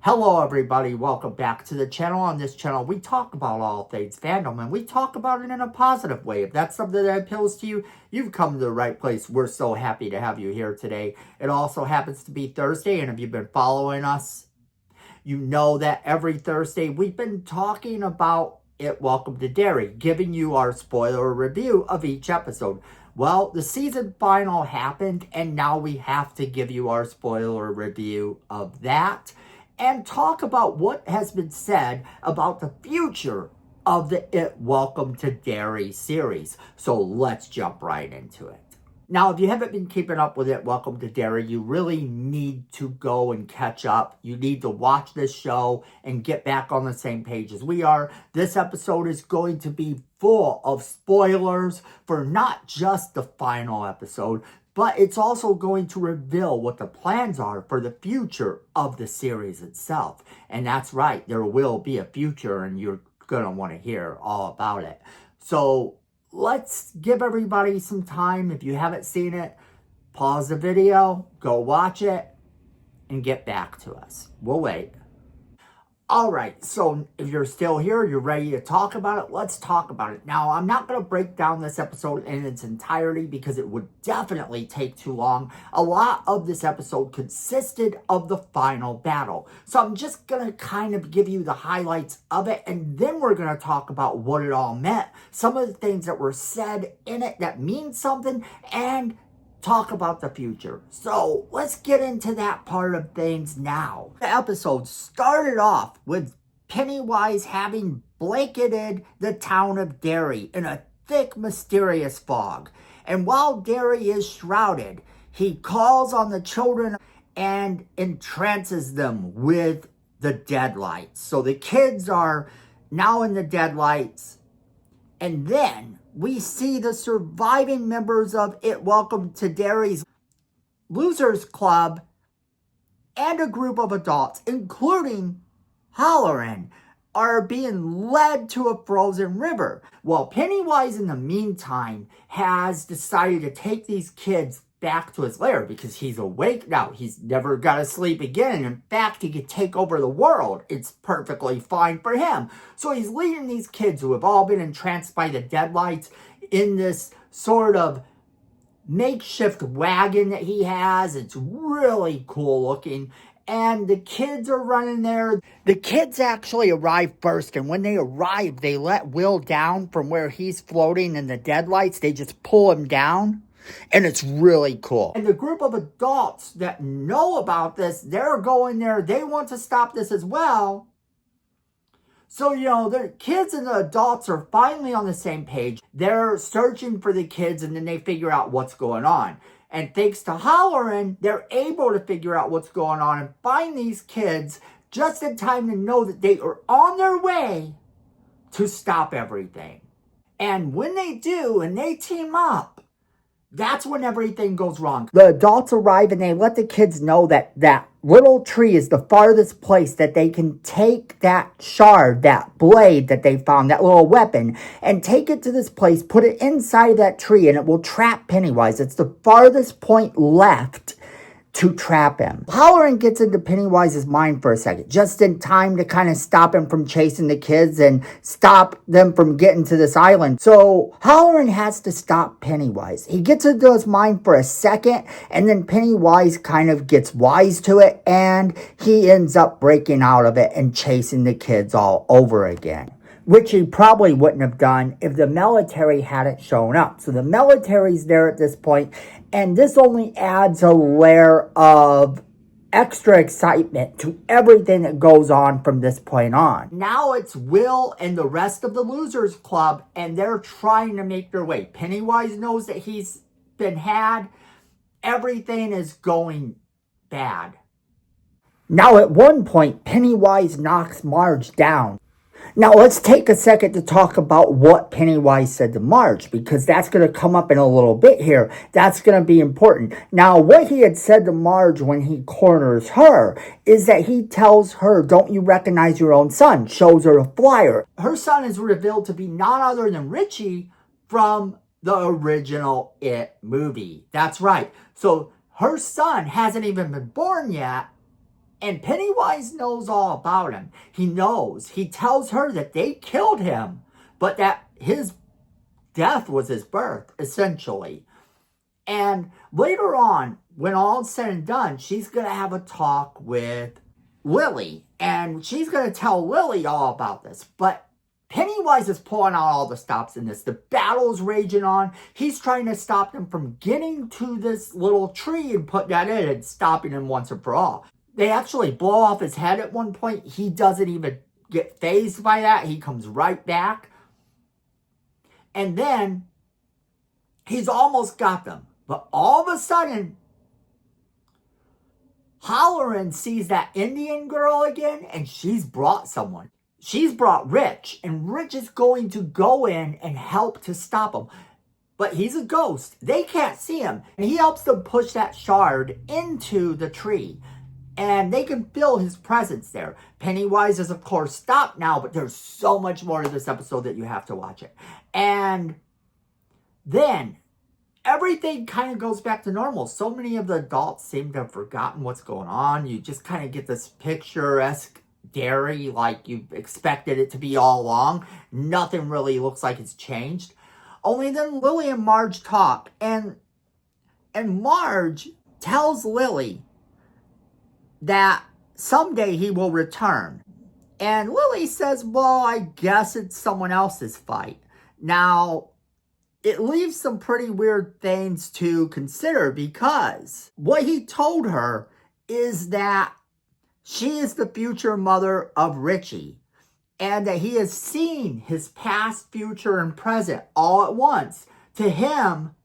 Hello everybody, welcome back to the channel. On this channel, we talk about all things fandom, and we talk about it in a positive way. If that's something that appeals to you, you've come to the right place. We're so happy to have you here today. It also happens to be Thursday, and if you've been following us, you know that every Thursday we've been talking about Welcome to Derry, giving you our spoiler review of each episode. Well, the season final happened, and now we have to give you our spoiler review of that and talk about what has been said about the future of the Welcome to Derry series. So let's jump right into it. Now, if you haven't been keeping up with Welcome to Derry, you really need to go and catch up. You need to watch this show and get back on the same page as we are. This episode is going to be full of spoilers for not just the final episode, but it's also going to reveal what the plans are for the future of the series itself. And that's right, there will be a future, and you're going to want to hear all about it. So let's give everybody some time. If you haven't seen it, pause the video, go watch it, and get back to us. We'll wait. All right, so if you're still here, you're ready to talk about it, let's talk about it. Now, I'm not going to break down this episode in its entirety because it would definitely take too long. A lot of this episode consisted of the final battle. So I'm just going to kind of give you the highlights of it, and then we're going to talk about what it all meant, some of the things that were said in it that mean something, and talk about the future. So let's get into that part of things now. The episode started off with Pennywise having blanketed the town of Derry in a thick, mysterious fog. And while Derry is shrouded, he calls on the children and entrances them with the deadlights. So the kids are now in the deadlights. And then we see the surviving members of Welcome to Derry's Losers Club and a group of adults, including Halloran, are being led to a frozen river. Well, Pennywise, in the meantime, has decided to take these kids back to his lair because he's awake now. He's never got to sleep again. In fact, he could take over the world. It's perfectly fine for him. So he's leading these kids who have all been entranced by the deadlights in this sort of makeshift wagon that he has. It's really cool looking. And the kids are running there. The kids actually arrive first, and when they arrive, they let Will down from where he's floating in the deadlights. They just pull him down. And it's really cool. And the group of adults that know about this, they're going there. They want to stop this as well. So, the kids and the adults are finally on the same page. They're searching for the kids, and then they figure out what's going on. And thanks to Halloran, they're able to figure out what's going on and find these kids just in time to know that they are on their way to stop everything. And when they do, and they team up, that's when everything goes wrong. The adults arrive and they let the kids know that that little tree is the farthest place that they can take that shard, that blade that they found, that little weapon, and take it to this place, put it inside that tree, and it will trap Pennywise. It's the farthest point left to trap him. Halloran gets into Pennywise's mind for a second, just in time to kind of stop him from chasing the kids and stop them from getting to this island. So Halloran has to stop Pennywise. He gets into his mind for a second, and then Pennywise kind of gets wise to it, and he ends up breaking out of it and chasing the kids all over again, which he probably wouldn't have done if the military hadn't shown up. So the military's there at this point, and this only adds a layer of extra excitement to everything that goes on from this point on. Now it's Will and the rest of the Losers Club, and they're trying to make their way. Pennywise knows that he's been had. Everything is going bad. Now at one point, Pennywise knocks Marge down. Now, let's take a second to talk about what Pennywise said to Marge, because that's going to come up in a little bit here. That's going to be important. Now, what he had said to Marge when he corners her is that he tells her, "Don't you recognize your own son?" Shows her a flyer. Her son is revealed to be none other than Richie from the original It movie. That's right. So her son hasn't even been born yet, And Pennywise knows all about him. He knows. He tells her that they killed him, but that his death was his birth, essentially. And later on, when all's said and done, she's going to have a talk with Lily. And she's going to tell Lily all about this. But Pennywise is pulling out all the stops in this. The battle's raging on. He's trying to stop them from getting to this little tree and put that in and stopping him once and for all. They actually blow off his head at one point. He doesn't even get fazed by that. He comes right back. And then he's almost got them. But all of a sudden, Halloran sees that Indian girl again, and she's brought someone. She's brought Rich, and Rich is going to go in and help to stop him. But he's a ghost. They can't see him. And he helps them push that shard into the tree. And they can feel his presence there. Pennywise is, of course, stopped now, but there's so much more to this episode that you have to watch it. And then everything kind of goes back to normal. So many of the adults seem to have forgotten what's going on. You just kind of get this picturesque Derry like you expected it to be all along. Nothing really looks like it's changed. Only then Lily and Marge talk. And Marge tells Lily that someday he will return. And Lily says, well, I guess it's someone else's fight. Now, it leaves some pretty weird things to consider because what he told her is that she is the future mother of Richie and that he has seen his past, future, and present all at once. To him,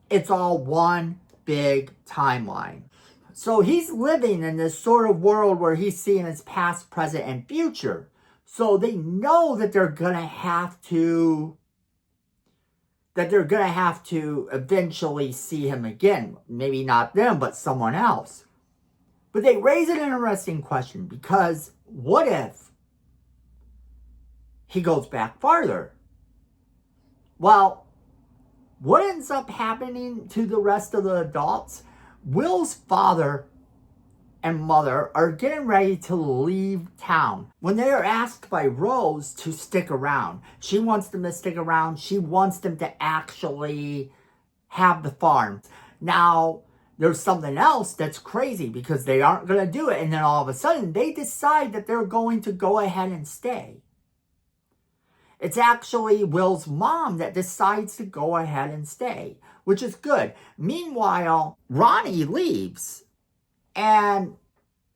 it's all one big timeline. So he's living in this sort of world where he's seeing his past, present, and future. So they know that they're going to have to eventually see him again. Maybe not them, but someone else. But they raise an interesting question because what if he goes back farther? Well, what ends up happening to the rest of the adults? Will's father and mother are getting ready to leave town when they are asked by Rose to stick around. She wants them to stick around. She wants them to actually have the farm. Now, there's something else that's crazy because they aren't going to do it. And then all of a sudden, they decide that they're going to go ahead and stay. It's actually Will's mom that decides to go ahead and stay, which is good. Meanwhile, Ronnie leaves, and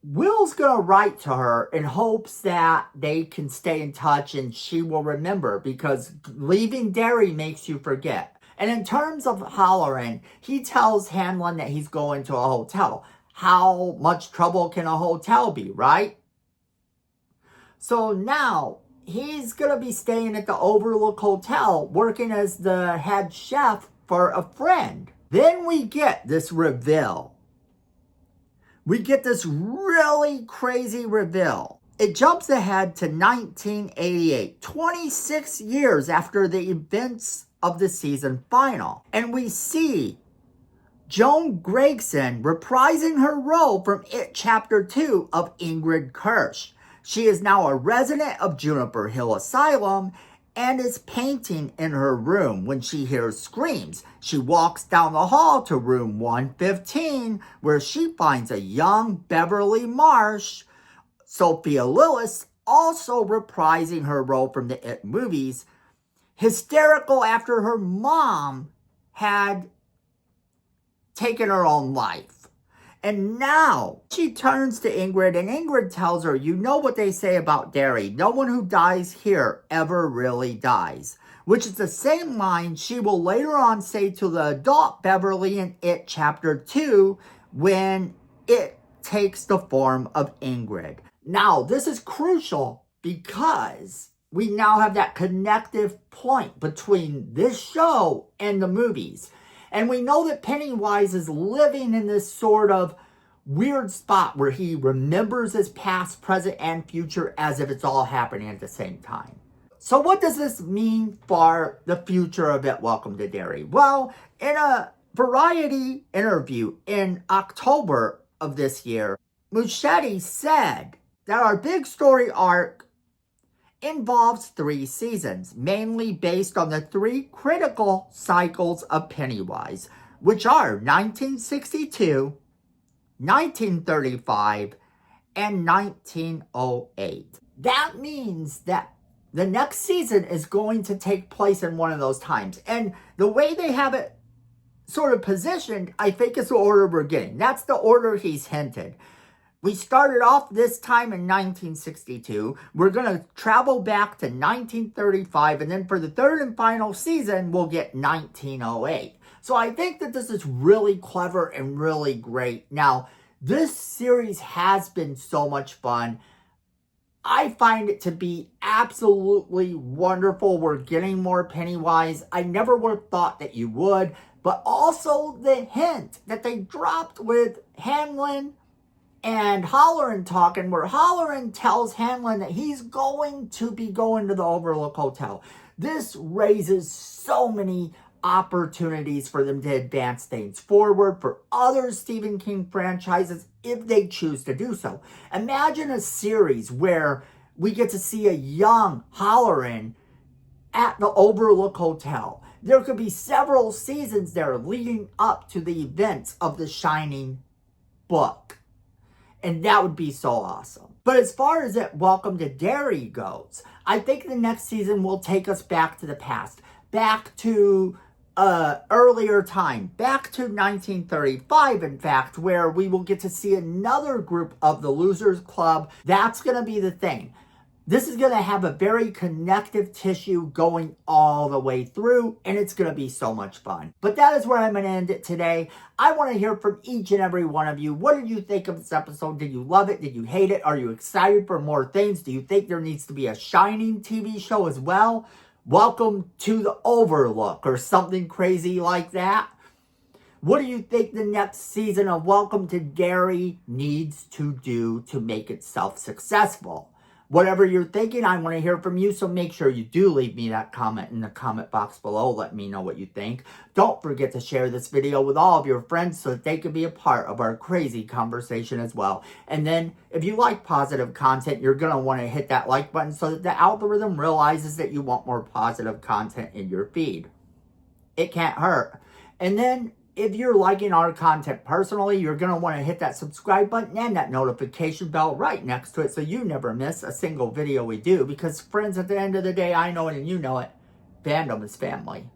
Will's going to write to her in hopes that they can stay in touch and she will remember, because leaving Derry makes you forget. And in terms of Halloran, he tells Hanlon that he's going to a hotel. How much trouble can a hotel be, right? So now he's going to be staying at the Overlook Hotel, working as the head chef for a friend. Then we get this reveal. We get this really crazy reveal. It jumps ahead to 1988, 26 years after the events of the season final. And we see Joan Gregson reprising her role from It Chapter 2 of Ingrid Kirsch. She is now a resident of Juniper Hill Asylum and is painting in her room when she hears screams. She walks down the hall to room 115, where she finds a young Beverly Marsh, Sophia Lillis, also reprising her role from the It movies, hysterical after her mom had taken her own life. And now she turns to Ingrid, and Ingrid tells her, you know what they say about Derry. No one who dies here ever really dies. Which is the same line she will later on say to the adult Beverly in It Chapter 2 when it takes the form of Ingrid. Now, this is crucial because we now have that connective point between this show and the movies. And we know that Pennywise is living in this sort of weird spot where he remembers his past, present, and future as if it's all happening at the same time. So what does this mean for the future of It Welcome to Derry? Well, in a Variety interview in October of this year, Muschietti said that our big story arc involves 3 seasons, mainly based on the 3 critical cycles of Pennywise, which are 1962, 1935, and 1908. That means that the next season is going to take place in one of those times. And the way they have it sort of positioned, I think is the order we're getting. That's the order he's hinted. We started off this time in 1962. We're going to travel back to 1935. And then for the 3rd and final season, we'll get 1908. So I think that this is really clever and really great. Now, this series has been so much fun. I find it to be absolutely wonderful. We're getting more Pennywise. I never would have thought that you would. But also the hint that they dropped with Hanlon and Halloran talking, where Halloran tells Hanlon that he's going to be going to the Overlook Hotel. This raises so many opportunities for them to advance things forward for other Stephen King franchises if they choose to do so. Imagine a series where we get to see a young Halloran at the Overlook Hotel. There could be several seasons there leading up to the events of the Shining book. And that would be so awesome. But as far as Welcome to Derry goes, I think the next season will take us back to the past. Back to earlier time. Back to 1935, in fact, where we will get to see another group of the Losers Club. That's going to be the thing. This is going to have a very connective tissue going all the way through, and it's going to be so much fun. But that is where I'm going to end it today. I want to hear from each and every one of you. What did you think of this episode? Did you love it? Did you hate it? Are you excited for more things? Do you think there needs to be a Shining TV show as well? Welcome to the Overlook or something crazy like that? What do you think the next season of Welcome to Derry needs to do to make itself successful? Whatever you're thinking, I want to hear from you, so make sure you do leave me that comment in the comment box below. Let me know what you think. Don't forget to share this video with all of your friends so that they can be a part of our crazy conversation as well. And then, if you like positive content, you're going to want to hit that like button so that the algorithm realizes that you want more positive content in your feed. It can't hurt. And then, if you're liking our content personally, you're going to want to hit that subscribe button and that notification bell right next to it so you never miss a single video we do. Because friends, at the end of the day, I know it and you know it, fandom is family.